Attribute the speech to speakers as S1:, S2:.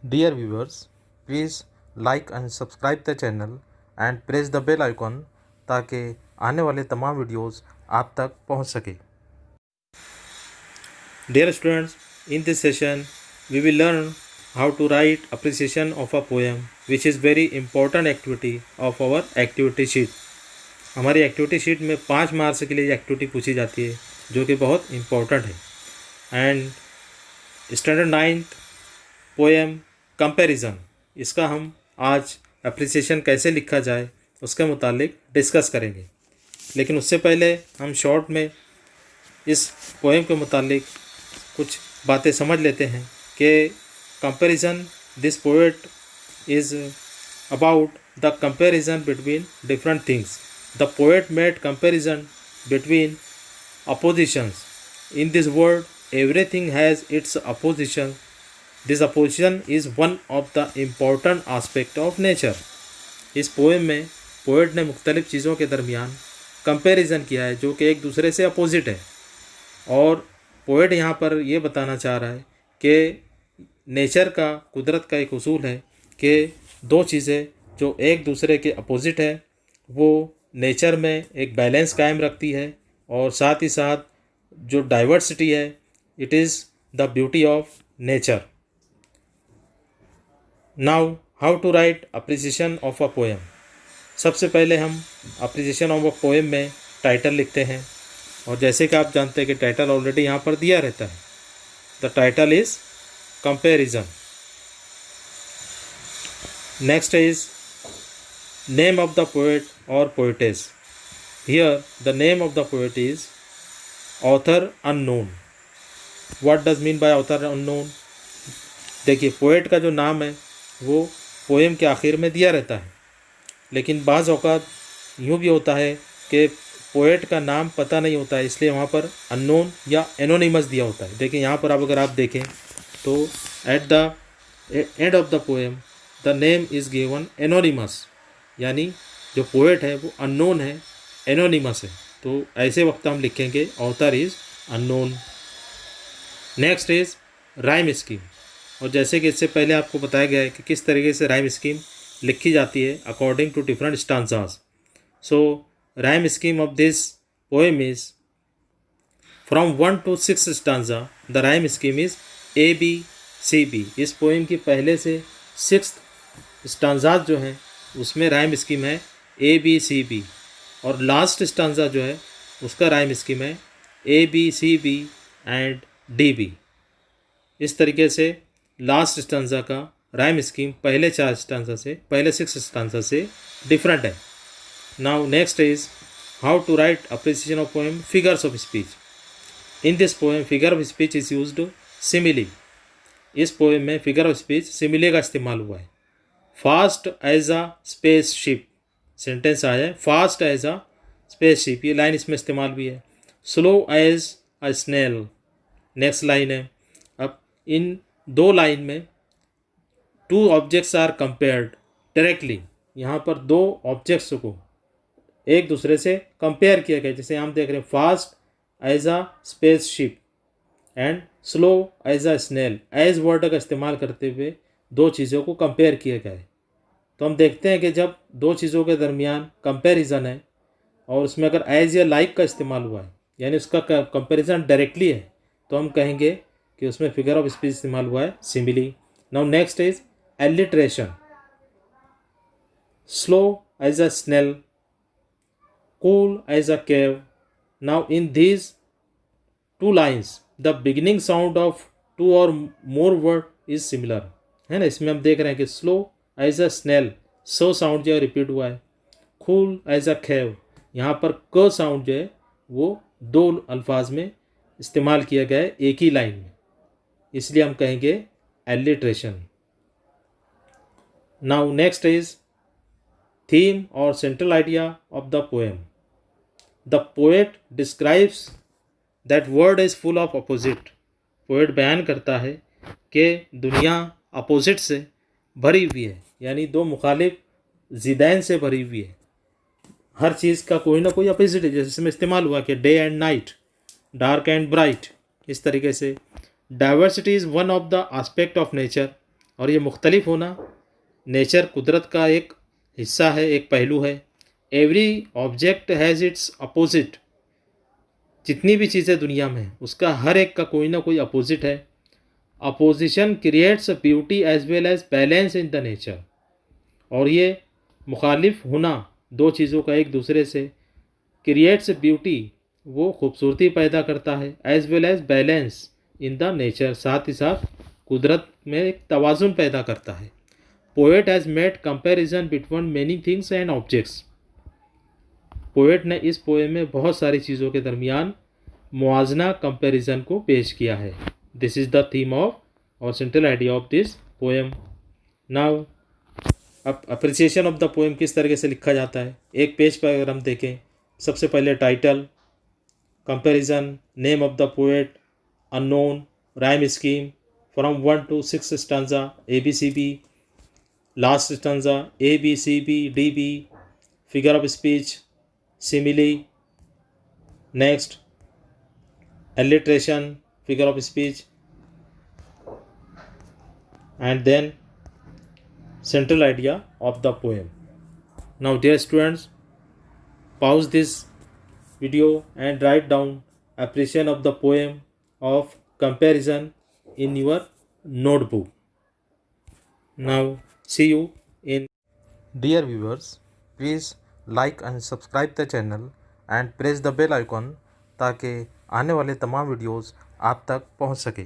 S1: Dear viewers, please like and subscribe the channel and press the bell icon ताकि आने वाले तमाम videos आप तक पहुंच सके. Dear students, in this session we will learn how to write appreciation of a poem, which is very important activity of our activity sheet. हमारी activity sheet में 5 मार्क्स के लिए एक्टिविटी पूछी जाती है जो कि बहुत इम्पोर्टेंट है. And standard 9th poem comparison, इसका हम आज अप्रिसिएशन कैसे लिखा जाए उसके मुतालिक डिस्कस करेंगे. लेकिन उससे पहले हम शॉर्ट में इस पोएम के मुतालिक कुछ बातें समझ लेते हैं कि comparison, this poet is about the comparison between different things. The poet made comparison between oppositions. In this world, everything has its opposition. This opposition is one of the important aspect of nature. इस poem में poet ने मुख्तलिफ़ चीज़ों के दरमियान comparison किया है जो कि एक दूसरे से अपोजिट है. और पोएट यहाँ पर ये बताना चाह रहा है कि नेचर का, कुदरत का एक उसूल है कि दो चीज़ें जो एक दूसरे के अपोजिट है वो नेचर में एक बैलेंस कायम रखती है, और साथ ही साथ जो डाइवर्सिटी है, it is the beauty of nature. Now how to write appreciation of a poem. सबसे पहले हम अप्रिसिएशन ऑफ अ पोएम में टाइटल लिखते हैं, और जैसे कि आप जानते हैं कि टाइटल ऑलरेडी यहाँ पर दिया रहता है. The title is comparison. Next is name of the poet or poetess. Here the name of the poet is author unknown. What does mean by author unknown? देखिए, पोएट का जो नाम है वो पोएम के आखिर में दिया रहता है, लेकिन बाज़ औक़ात यूँ भी होता है कि पोएट का नाम पता नहीं होता है, इसलिए वहाँ पर अननोन या एनोनिमस दिया होता है. देखिए यहाँ पर अगर आप देखें तो at the end of the poem the name is given anonymous, यानी जो पोएट है वो अननोन है, एनोनिमस है. तो ऐसे वक्त हम लिखेंगे author is unknown. Next is rhyme scheme. और जैसे कि इससे पहले आपको बताया गया है कि किस तरीके से राइम स्कीम लिखी जाती है according to different stanzas. So rhyme scheme of this poem is from 1 to 6 stanza. The rhyme scheme is ABCB. इस पोएम की पहले से 6 स्टांजाज जो हैं उसमें राइम स्कीम है ABCB, और लास्ट स्टांजा जो है उसका राइम स्कीम है ABCB एंड DB. इस तरीके से लास्ट स्टांजा का राइम स्कीम पहले 4 स्टांजा से, पहले 6 स्टांजा से डिफरेंट है. Now next is how to write appreciation of poem. Figures of speech. In this poem figure of speech is used simile. इस पोएम में फिगर ऑफ स्पीच सिमिले का इस्तेमाल हुआ है. Fast as a spaceship, sentence आया है fast as a spaceship, ये line इसमें इस्तेमाल भी है. Slow as a snail next line है. अब इन दो लाइन में 2 ऑब्जेक्ट्स आर कंपेयर्ड डायरेक्टली. यहाँ पर 2 ऑब्जेक्ट्स को एक दूसरे से कंपेयर किया गया. जैसे हम देख रहे हैं fast as a spaceship and slow as a snail. As word का इस्तेमाल करते हुए 2 चीज़ों को कंपेयर किया गया है. तो हम देखते हैं कि जब 2 चीज़ों के दरमियान कंपैरिजन है और उसमें अगर एज या लाइक का इस्तेमाल हुआ है, यानी उसका कंपैरिजन डायरेक्टली है, तो हम कहेंगे कि उसमें फिगर ऑफ स्पीच इस्तेमाल हुआ है simile. Now next is alliteration. Slow as a snail, cool as a cave. Now in these 2 lines the beginning sound of 2 और मोर वर्ड इज सिमिलर, है ना. इसमें हम देख रहे हैं कि slow as a snail, so sound जो है रिपीट हुआ है. कूल एज अ खेव, यहाँ पर क साउंड जो है वो 2 अल्फाज में इस्तेमाल किया गया है एक ही लाइन में, इसलिए हम कहेंगे alliteration. Now next is theme और central idea of the poem. The poet describes that world is full of opposite. Poet बयान करता है कि दुनिया अपोजिट से भरी हुई है, यानी 2 मुखालिफ ज़िदैन से भरी हुई है. हर चीज़ का कोई ना कोई अपोजिट है. जैसे इसमें इस्तेमाल हुआ कि day and night, dark and bright. इस तरीके से diversity is one of the aspect of nature. और ये मुख्तलिफ होना नेचर कुदरत का एक हिस्सा है, एक पहलू है। Every object has its opposite. जितनी भी चीज़ें दुनिया में हैं उसका हर एक का कोई ना कोई अपोजिट है। Opposition creates beauty as well as balance in the nature. और ये मुखालिफ होना दो चीज़ों का एक दूसरे से क्रिएट्स ब्यूटी, वो खूबसूरती पैदा करता है, as well as balance in the nature, साथ ही साथ कुदरत में एक तवाज़ुन पैदा करता है। Poet has made comparison between many things and objects. Poet ने इस पोएम में बहुत सारी चीज़ों के दरमियान मुआजना कंपैरिजन को पेश किया है। This is the theme of और central idea of this poem. Now अब अप्रिसिएशन ऑफ द पोएम किस तरीके से लिखा जाता है, एक पेज पर अगर हम देखें, सबसे पहले title, comparison, name of the poet, unknown, rhyme scheme, from 1 to 6 stanza, ABCB, last stanza ABCBDB, figure of speech, simile, next alliteration, figure of speech, and then central idea of the poem. Now dear students, pause this video and write down appreciation of the poem of comparison in your notebook. Now see you in. Dear viewers, please like and subscribe the channel and press the bell icon ताकि आने वाले तमाम videos आप तक पहुंच सके।